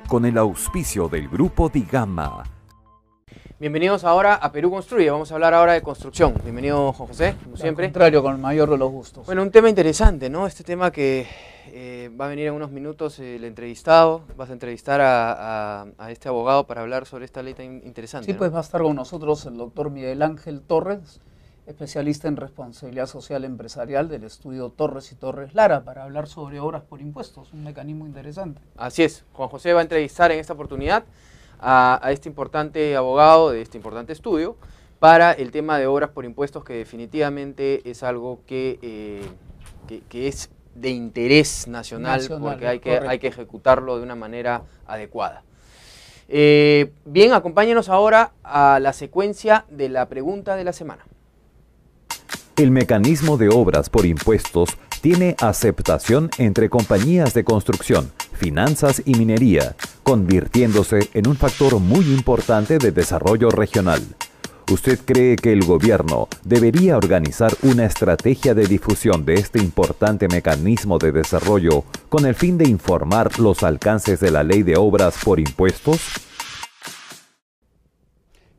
con el auspicio del Grupo Digama. Bienvenidos ahora a Perú Construye. Vamos a hablar ahora de construcción. Bienvenido, Juan José, como siempre. Al contrario, con el mayor de los gustos. Bueno, un tema interesante, ¿no? Este tema que va a venir en unos minutos el entrevistado. Vas a entrevistar a este abogado para hablar sobre esta ley tan interesante. Sí, ¿no? pues va a estar con nosotros el doctor Miguel Ángel Torres, especialista en responsabilidad social empresarial del estudio Torres y Torres Lara, para hablar sobre obras por impuestos, un mecanismo interesante. Así es. Juan José va a entrevistar en esta oportunidad a este importante abogado de este importante estudio para el tema de obras por impuestos, que definitivamente es algo que es de interés nacional porque hay que ejecutarlo de una manera adecuada. Bien, acompáñenos ahora a la secuencia de la pregunta de la semana. El mecanismo de obras por impuestos tiene aceptación entre compañías de construcción, finanzas y minería, convirtiéndose en un factor muy importante de desarrollo regional. ¿Usted cree que el gobierno debería organizar una estrategia de difusión de este importante mecanismo de desarrollo con el fin de informar los alcances de la ley de obras por impuestos?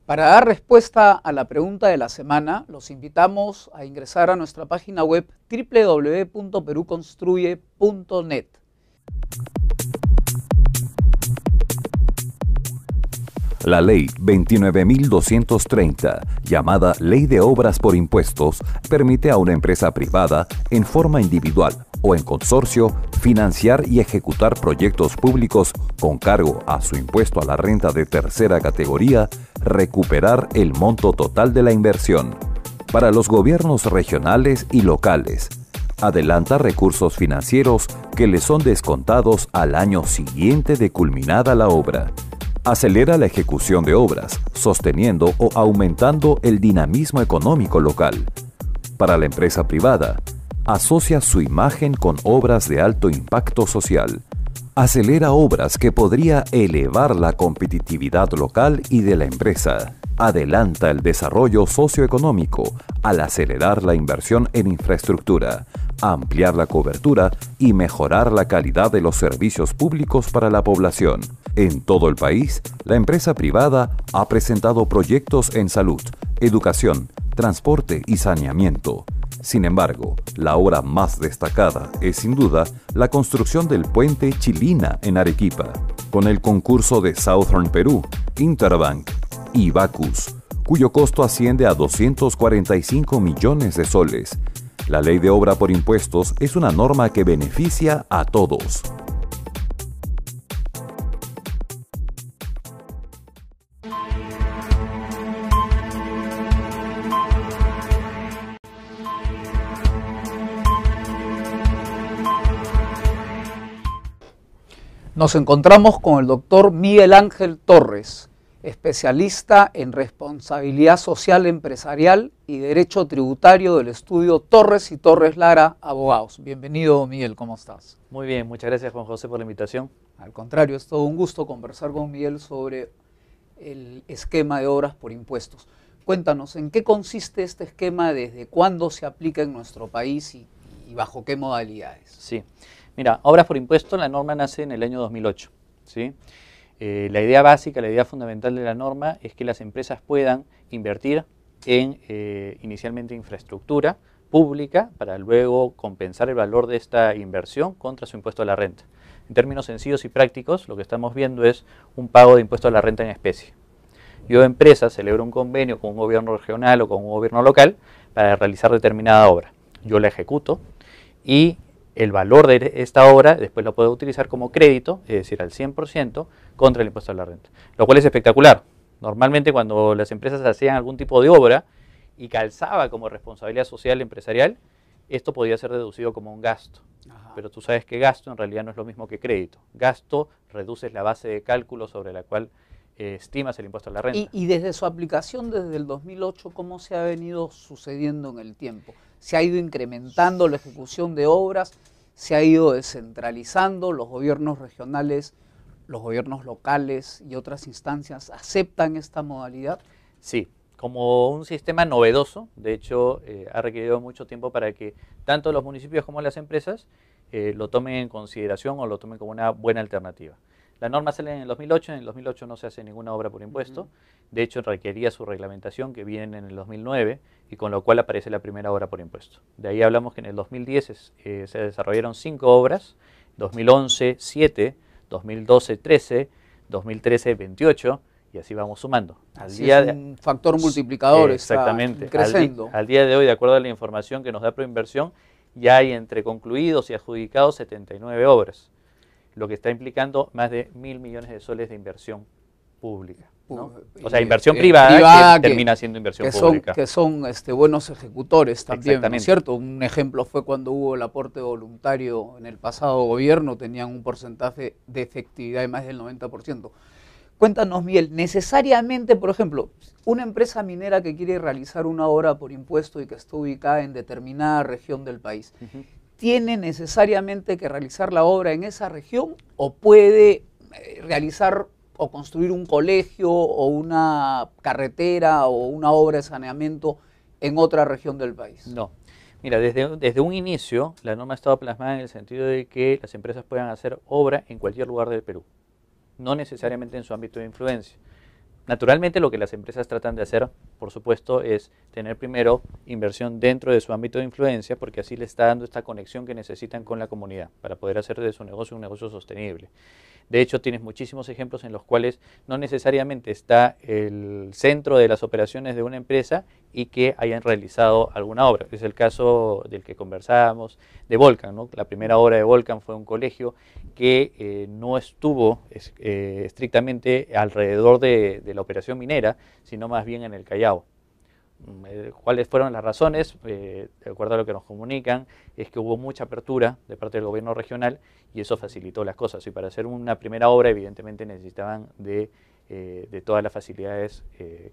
Para dar respuesta a la pregunta de la semana, los invitamos a ingresar a nuestra página web www.peruconstruye.net. La Ley 29.230, llamada Ley de Obras por Impuestos, permite a una empresa privada, en forma individual o en consorcio, financiar y ejecutar proyectos públicos con cargo a su impuesto a la renta de tercera categoría, recuperar el monto total de la inversión. Para los gobiernos regionales y locales, adelanta recursos financieros que le son descontados al año siguiente de culminada la obra. Acelera la ejecución de obras, sosteniendo o aumentando el dinamismo económico local. Para la empresa privada, asocia su imagen con obras de alto impacto social. Acelera obras que podría elevar la competitividad local y de la empresa. Adelanta el desarrollo socioeconómico al acelerar la inversión en infraestructura, ampliar la cobertura y mejorar la calidad de los servicios públicos para la población. En todo el país, la empresa privada ha presentado proyectos en salud, educación, transporte y saneamiento. Sin embargo, la obra más destacada es sin duda la construcción del puente Chilina en Arequipa, con el concurso de Southern Perú, Interbank y Bacus, cuyo costo asciende a 245 millones de soles. La ley de obra por impuestos es una norma que beneficia a todos. Nos encontramos con el doctor Miguel Ángel Torres, especialista en responsabilidad social empresarial y derecho tributario del estudio Torres y Torres Lara, abogados. Bienvenido, Miguel, ¿cómo estás? Muy bien, muchas gracias, Juan José, por la invitación. Al contrario, es todo un gusto conversar con Miguel sobre el esquema de obras por impuestos. Cuéntanos, ¿en qué consiste este esquema, desde cuándo se aplica en nuestro país y bajo qué modalidades? Sí, mira, obras por impuestos, la norma nace en el año 2008, ¿sí? La idea básica, la idea fundamental de la norma es que las empresas puedan invertir en inicialmente infraestructura pública para luego compensar el valor de esta inversión contra su impuesto a la renta. En términos sencillos y prácticos, lo que estamos viendo es un pago de impuesto a la renta en especie. Yo, empresa, celebro un convenio con un gobierno regional o con un gobierno local para realizar determinada obra. Yo la ejecuto y el valor de esta obra después lo puedo utilizar como crédito, es decir, al 100% contra el impuesto a la renta, lo cual es espectacular. Normalmente cuando las empresas hacían algún tipo de obra y calzaba como responsabilidad social empresarial, esto podía ser deducido como un gasto. Ajá. Pero tú sabes que gasto en realidad no es lo mismo que crédito. Gasto, reduces la base de cálculo sobre la cual estimas el impuesto a la renta. Y desde su aplicación desde el 2008, ¿cómo se ha venido sucediendo en el tiempo? ¿Se ha ido incrementando la ejecución de obras? ¿Se ha ido descentralizando? ¿Los gobiernos regionales, los gobiernos locales y otras instancias aceptan esta modalidad? Sí, como un sistema novedoso. De hecho, ha requerido mucho tiempo para que tanto los municipios como las empresas lo tomen en consideración o lo tomen como una buena alternativa. La norma sale en el 2008, en el 2008 no se hace ninguna obra por impuesto, de hecho requería su reglamentación que viene en el 2009 y con lo cual aparece la primera obra por impuesto. De ahí hablamos que en el 2010 se desarrollaron 5 obras, 2011 7, 2012 13, 2013 28 y así vamos sumando. Así es un factor multiplicador, exactamente, está creciendo. Al día de hoy, de acuerdo a la información que nos da Proinversión, ya hay entre concluidos y adjudicados 79 obras, lo que está implicando más de 1.000 millones de soles de inversión pública, ¿no? O sea, inversión privada que termina siendo inversión pública. Que son buenos ejecutores también, ¿no es cierto? Un ejemplo fue cuando hubo el aporte voluntario en el pasado gobierno, tenían un porcentaje de efectividad de más del 90%. Cuéntanos, Miguel, necesariamente, por ejemplo, una empresa minera que quiere realizar una obra por impuesto y que está ubicada en determinada región del país, ¿tiene necesariamente que realizar la obra en esa región o puede realizar o construir un colegio o una carretera o una obra de saneamiento en otra región del país? No. Mira, desde un inicio la norma ha estado plasmada en el sentido de que las empresas puedan hacer obra en cualquier lugar del Perú, no necesariamente en su ámbito de influencia. Naturalmente lo que las empresas tratan de hacer, por supuesto, es tener primero inversión dentro de su ámbito de influencia, porque así le está dando esta conexión que necesitan con la comunidad para poder hacer de su negocio un negocio sostenible. De hecho, tienes muchísimos ejemplos en los cuales no necesariamente está el centro de las operaciones de una empresa y que hayan realizado alguna obra. Es el caso del que conversábamos de Volcan, ¿no? La primera obra de Volcan fue un colegio que no estuvo estrictamente alrededor de la operación minera, sino más bien en el Callao. ¿Cuáles fueron las razones? De acuerdo a lo que nos comunican, es que hubo mucha apertura de parte del gobierno regional y eso facilitó las cosas. Y para hacer una primera obra, evidentemente necesitaban de todas las facilidades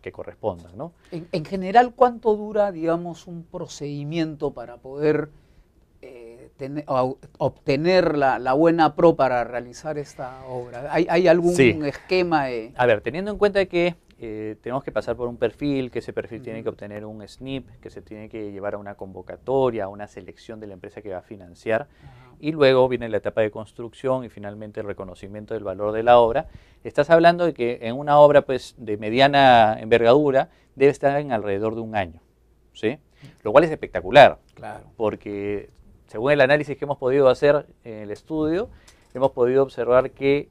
que correspondan, ¿no? En general, ¿cuánto dura, digamos, un procedimiento para poder obtener la buena pro para realizar esta obra? ¿Hay algún esquema? A ver, teniendo en cuenta que tenemos que pasar por un perfil, que ese perfil tiene que obtener un SNIP, que se tiene que llevar a una convocatoria, a una selección de la empresa que va a financiar, y luego viene la etapa de construcción y finalmente el reconocimiento del valor de la obra. Estás hablando de que en una obra pues, de mediana envergadura debe estar en alrededor de un año, ¿sí? Lo cual es espectacular, claro, porque según el análisis que hemos podido hacer en el estudio, hemos podido observar que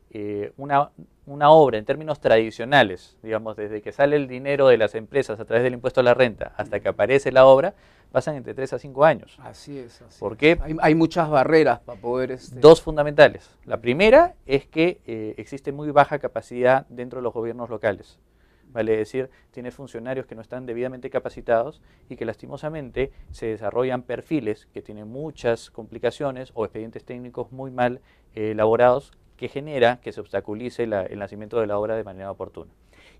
una obra en términos tradicionales, digamos, desde que sale el dinero de las empresas a través del impuesto a la renta hasta que aparece la obra, pasan entre 3 a 5 años. Así es. ¿Por qué? Hay muchas barreras para poder... Dos fundamentales. La primera es que existe muy baja capacidad dentro de los gobiernos locales. Vale decir, tiene funcionarios que no están debidamente capacitados y que lastimosamente se desarrollan perfiles que tienen muchas complicaciones o expedientes técnicos muy mal elaborados que genera que se obstaculice el nacimiento de la obra de manera oportuna.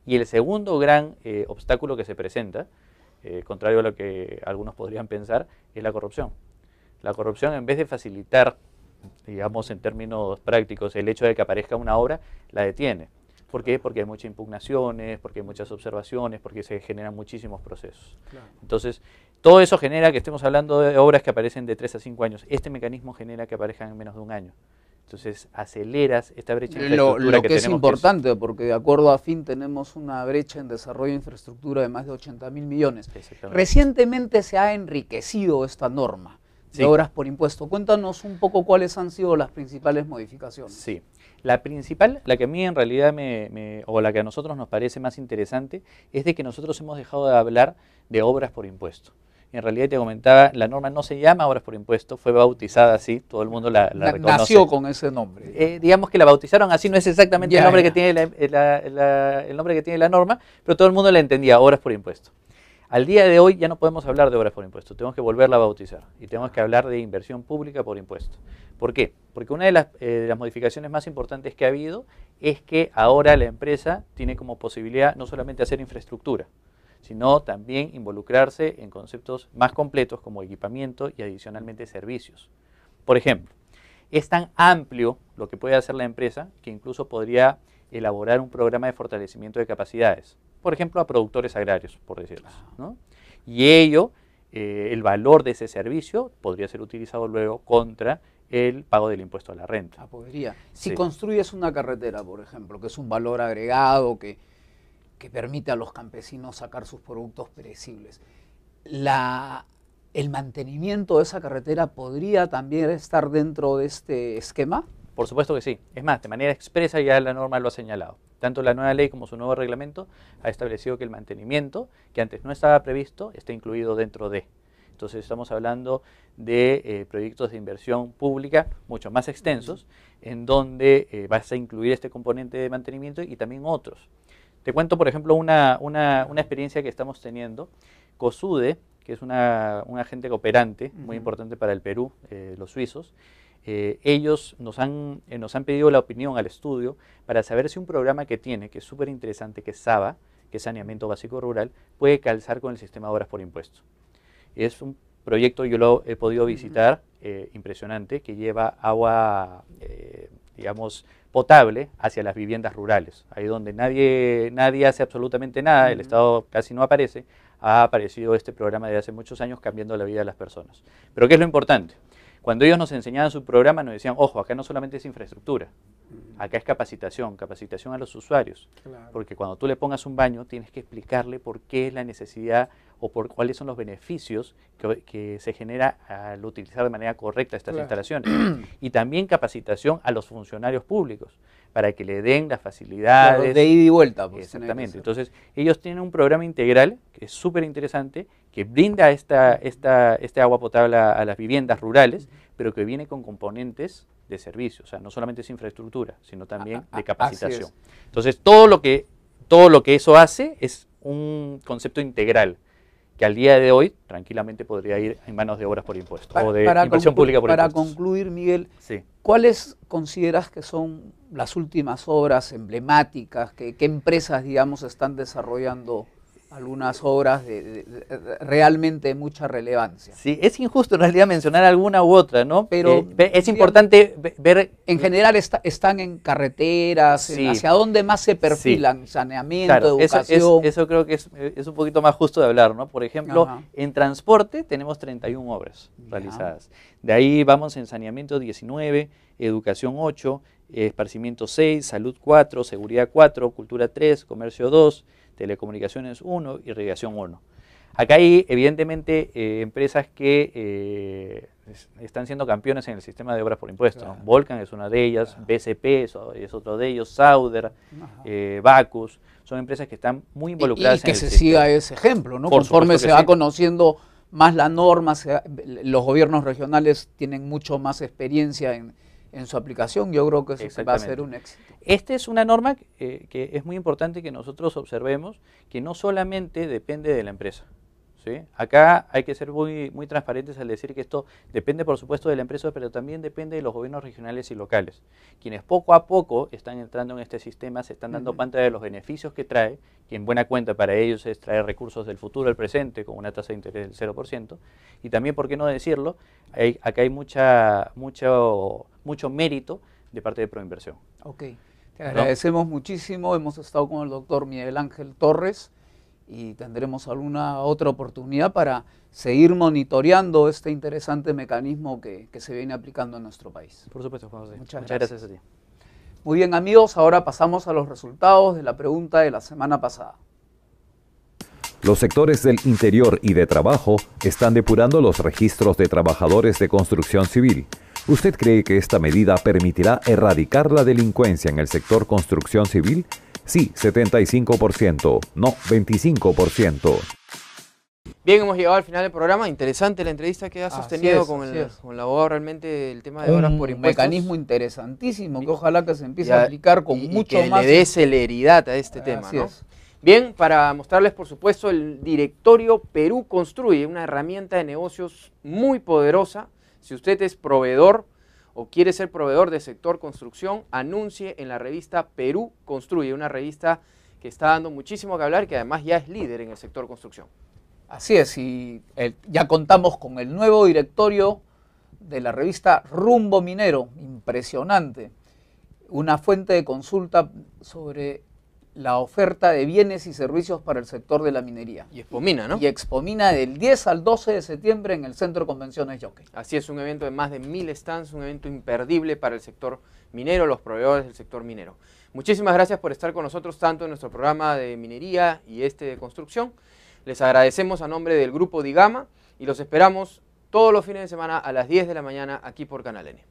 Y el segundo gran obstáculo que se presenta, contrario a lo que algunos podrían pensar, es la corrupción. La corrupción, en vez de facilitar, digamos en términos prácticos, el hecho de que aparezca una obra, la detiene. ¿Por qué? Porque hay muchas impugnaciones, porque hay muchas observaciones, porque se generan muchísimos procesos. Claro. Entonces, todo eso genera que estemos hablando de obras que aparecen de 3 a 5 años. Este mecanismo genera que aparezcan en menos de un año. Entonces, aceleras esta brecha de infraestructura lo que es importante, porque de acuerdo a FIN tenemos una brecha en desarrollo de infraestructura de más de 80.000 millones. Recientemente se ha enriquecido esta norma de obras por impuesto. Cuéntanos un poco cuáles han sido las principales modificaciones. Sí. La principal, la que a mí en realidad o la que a nosotros nos parece más interesante, es de que nosotros hemos dejado de hablar de obras por impuesto. En realidad te comentaba, la norma no se llama obras por impuesto, fue bautizada así, todo el mundo la reconoce. Nació con ese nombre. Digamos que la bautizaron así, no es exactamente el nombre que tiene el nombre que tiene la norma, pero todo el mundo la entendía, obras por impuesto. Al día de hoy ya no podemos hablar de obras por impuesto, tenemos que volverla a bautizar y tenemos que hablar de inversión pública por impuesto. ¿Por qué? Porque una de las modificaciones más importantes que ha habido es que ahora la empresa tiene como posibilidad no solamente hacer infraestructura, sino también involucrarse en conceptos más completos como equipamiento y adicionalmente servicios. Por ejemplo, es tan amplio lo que puede hacer la empresa que incluso podría elaborar un programa de fortalecimiento de capacidades, por ejemplo a productores agrarios, por decirlo, ¿no? Y ello, el valor de ese servicio podría ser utilizado luego contra el pago del impuesto a la renta. Ah, podría. Si Sí. construyes una carretera, por ejemplo, que es un valor agregado que permite a los campesinos sacar sus productos perecibles, ¿el mantenimiento de esa carretera podría también estar dentro de este esquema? Por supuesto que sí. Es más, de manera expresa ya la norma lo ha señalado. Tanto la nueva ley como su nuevo reglamento ha establecido que el mantenimiento, que antes no estaba previsto, está incluido dentro de. Entonces estamos hablando de proyectos de inversión pública mucho más extensos, en donde vas a incluir este componente de mantenimiento y también otros. Te cuento, por ejemplo, una experiencia que estamos teniendo. COSUDE, que es un agente cooperante muy importante para el Perú, los suizos, ellos nos han pedido la opinión al estudio para saber si un programa que tiene, que es súper interesante, que es SABA, que es Saneamiento Básico Rural, puede calzar con el sistema de obras por impuesto. Es un proyecto, yo lo he podido visitar, impresionante, que lleva agua, digamos, potable hacia las viviendas rurales. Ahí donde nadie hace absolutamente nada, el Estado casi no aparece, ha aparecido este programa de hace muchos años cambiando la vida de las personas. Pero ¿qué es lo importante? Cuando ellos nos enseñaban su programa nos decían, ojo, acá no solamente es infraestructura, acá es capacitación a los usuarios. Claro. Porque cuando tú le pongas un baño tienes que explicarle por qué es la necesidad o por cuáles son los beneficios que se genera al utilizar de manera correcta estas instalaciones. Y también capacitación a los funcionarios públicos para que le den las facilidades. Claro, de ida y vuelta. Pues, exactamente. Entonces, ellos tienen un programa integral que es súper interesante, que brinda este agua potable a las viviendas rurales, pero que viene con componentes de servicio. O sea, no solamente es infraestructura, sino también de capacitación. Entonces, todo lo que eso hace es un concepto integral, que al día de hoy tranquilamente podría ir en manos de obras por impuesto o de inversión pública por impuestos. Para concluir, Miguel, sí. ¿Cuáles consideras que son las últimas obras emblemáticas? ¿Qué empresas, digamos, están desarrollando algunas obras realmente de mucha relevancia? Sí, es injusto en realidad mencionar alguna u otra, ¿no? Pero es importante ver... En general están en carreteras, sí. ¿hacia dónde más se perfilan? Sí. Saneamiento, claro, educación... Eso creo que es un poquito más justo de hablar, ¿no? Por ejemplo, en transporte tenemos 31 obras realizadas. De ahí vamos en saneamiento 19, educación 8, esparcimiento 6, salud 4, seguridad 4, cultura 3, comercio 2, telecomunicaciones 1, irrigación 1. Acá hay evidentemente empresas que están siendo campeones en el sistema de obras por impuestos. Claro. Volcan es una de ellas, claro. BCP es otro de ellos, Sauder, Bacus, son empresas que están muy involucradas en el sistema. Y que se siga ese ejemplo, ¿no? Conforme se va conociendo más la norma, los gobiernos regionales tienen mucho más experiencia en su aplicación, yo creo que eso va a ser un éxito. Esta es una norma que es muy importante que nosotros observemos, que no solamente depende de la empresa, ¿sí? Acá hay que ser muy transparentes al decir que esto depende, por supuesto, de la empresa, pero también depende de los gobiernos regionales y locales, quienes poco a poco están entrando en este sistema, se están dando cuenta de los beneficios que trae, que en buena cuenta para ellos es traer recursos del futuro al presente con una tasa de interés del 0%, y también, ¿por qué no decirlo? Acá hay mucho mérito de parte de Proinversión. Ok, te agradecemos muchísimo, hemos estado con el doctor Miguel Ángel Torres y tendremos alguna otra oportunidad para seguir monitoreando este interesante mecanismo que se viene aplicando en nuestro país. Por supuesto, Juan José. Muchas gracias a ti. Muy bien, amigos, ahora pasamos a los resultados de la pregunta de la semana pasada. Los sectores del interior y de trabajo están depurando los registros de trabajadores de construcción civil. ¿Usted cree que esta medida permitirá erradicar la delincuencia en el sector construcción civil? Sí, 75%, no, 25%. Bien, hemos llegado al final del programa. Interesante la entrevista que ha sostenido con el abogado, realmente del tema de obras por impuestos. Un mecanismo interesantísimo que ojalá que se empiece a aplicar con mucho más... que le dé celeridad a este tema, ¿no? Bien, para mostrarles, por supuesto, el directorio Perú Construye, una herramienta de negocios muy poderosa. Si usted es proveedor o quiere ser proveedor del sector construcción, anuncie en la revista Perú Construye, una revista que está dando muchísimo que hablar y que además ya es líder en el sector construcción. Así es, y ya contamos con el nuevo directorio de la revista Rumbo Minero, impresionante, una fuente de consulta sobre la oferta de bienes y servicios para el sector de la minería. Y Expomina, ¿no? Y Expomina del 10 al 12 de septiembre en el Centro de Convenciones Jockey. Así es, un evento de más de 1000 stands, un evento imperdible para el sector minero, los proveedores del sector minero. Muchísimas gracias por estar con nosotros tanto en nuestro programa de minería y este de construcción. Les agradecemos a nombre del Grupo Digama y los esperamos todos los fines de semana a las 10 de la mañana aquí por Canal N.